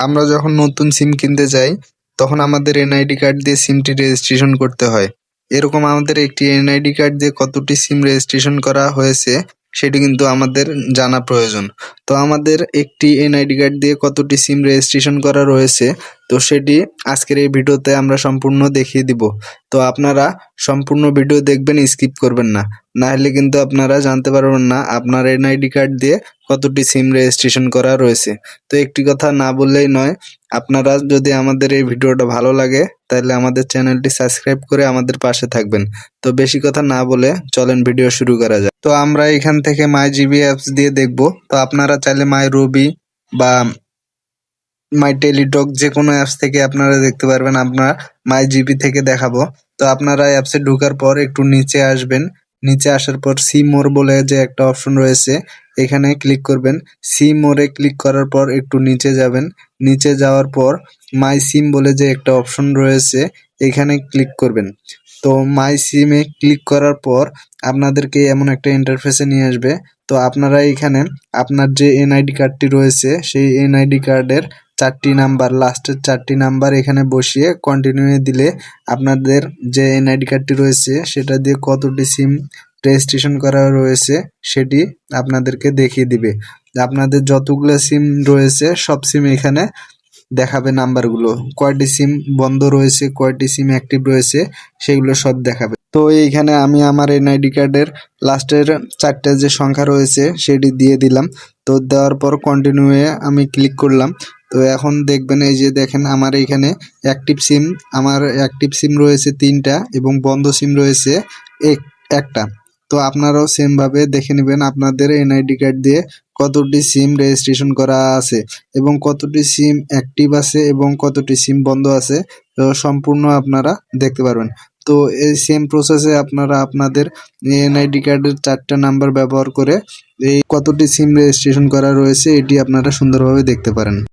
আমরা যখন নতুন সিম কিনতে যাই তখন আমাদের এনআইডি কার্ড দিয়ে সিমটি রেজিস্ট্রেশন করতে হয়। এরকম আমাদের একটি এনআইডি কার্ড দিয়ে কতটি সিম রেজিস্ট্রেশন করা হয়েছে সেটি কিন্তু আমাদের জানা প্রয়োজন। তো আমাদের একটি এনআইডি কার্ড দিয়ে কতটি সিম রেজিস্ট্রেশন করা রয়েছে, তো সেটি আজকের এই ভিডিওতে আমরা সম্পূর্ণ দেখিয়ে দিব। তো আপনারা সম্পূর্ণ ভিডিও দেখবেন, স্কিপ করবেন না, না হলে কিন্তু আপনারা জানতে পারবেন না আপনার এনআইডি কার্ড দিয়ে কতটি সিম রেজিস্ট্রেশন করা রয়েছে। তো একটি কথা না বললেই নয়, আপনারা যদি আমাদের এই ভিডিওটা ভালো লাগে তাহলে আমাদের চ্যানেলটি সাবস্ক্রাইব করে আমাদের পাশে থাকবেন। তো বেশি কথা না বলে চলেন ভিডিও শুরু করা যাক। তো আমরা এখান থেকে মাই জিবি অ্যাপস দিয়ে দেখব। তো আপনারা চাইলে মাই রবি বা মাই টেলিটক যে কোনো অ্যাপস থেকে আপনারা দেখতে পারবেন। আপনারা মাই জিবি থেকে দেখাবো। তো আপনারা অ্যাপসে ঢোকার পর একটু নিচে আসবেন। নিচে আসার পর সি মোর বলে যে একটা অপশন রয়েছে, এখানে ক্লিক করবেন। সি মোরে ক্লিক করার পর একটু নিচে যাবেন। নিচে যাওয়ার পর মাই সিম বলে যে একটা অপশন রয়েছে, এখানে ক্লিক করবেন। তো মাই সিমে ক্লিক করার পর আপনাদেরকে এমন একটা ইন্টারফেসে নিয়ে আসবে। তো আপনারা এখানে আপনার যে এনআইডি কার্ডটি রয়েছে সেই এনআইডি কার্ডের 4টি নাম্বার, লাস্টের 4টি নাম্বার এখানে বসিয়ে কন্টিনিউ দিলে আপনাদের যে এনআইডি কার্ডটি রয়েছে সেটা দিয়ে কতটি সিম রেজিস্ট্রেশন করা রয়েছে সেটি আপনাদেরকে দেখিয়ে দিবে। আপনাদের যতগুলো সিম রয়েছে সব সিম এখানে দেখাবে, নাম্বারগুলো কয়টি সিম বন্ধ রয়েছে, কয়টি সিম অ্যাক্টিভ রয়েছে সেগুলো সব দেখাবে। তো এইখানে আমি আমার এনআইডি কার্ডের লাস্টের 4টে যে সংখ্যা রয়েছে সেটি দিয়ে দিলাম। তো দেওয়ার পর কন্টিনিউয়ে আমি ক্লিক করলাম। তো এখন দেখবেন, এই যে দেখেন আমার এইখানে আমার অ্যাক্টিভ সিম রয়েছে 3টা এবং বন্ধ সিম রয়েছে একটা। তো আপনারাও সেমভাবে দেখে নেবেন আপনাদের এনআইডি কার্ড দিয়ে কতটি সিম রেজিস্ট্রেশন করা আছে এবং কতটি সিম অ্যাক্টিভ আছে এবং কতটি সিম বন্ধ আছে, তো সম্পূর্ণ আপনারা দেখতে পারবেন। তো এই সেম প্রসেসে আপনারা আপনাদের এনআইডি কার্ডের 4টা নাম্বার ব্যবহার করে এই কতটি সিম রেজিস্ট্রেশন করা রয়েছে এটি আপনারা সুন্দরভাবে দেখতে পারেন।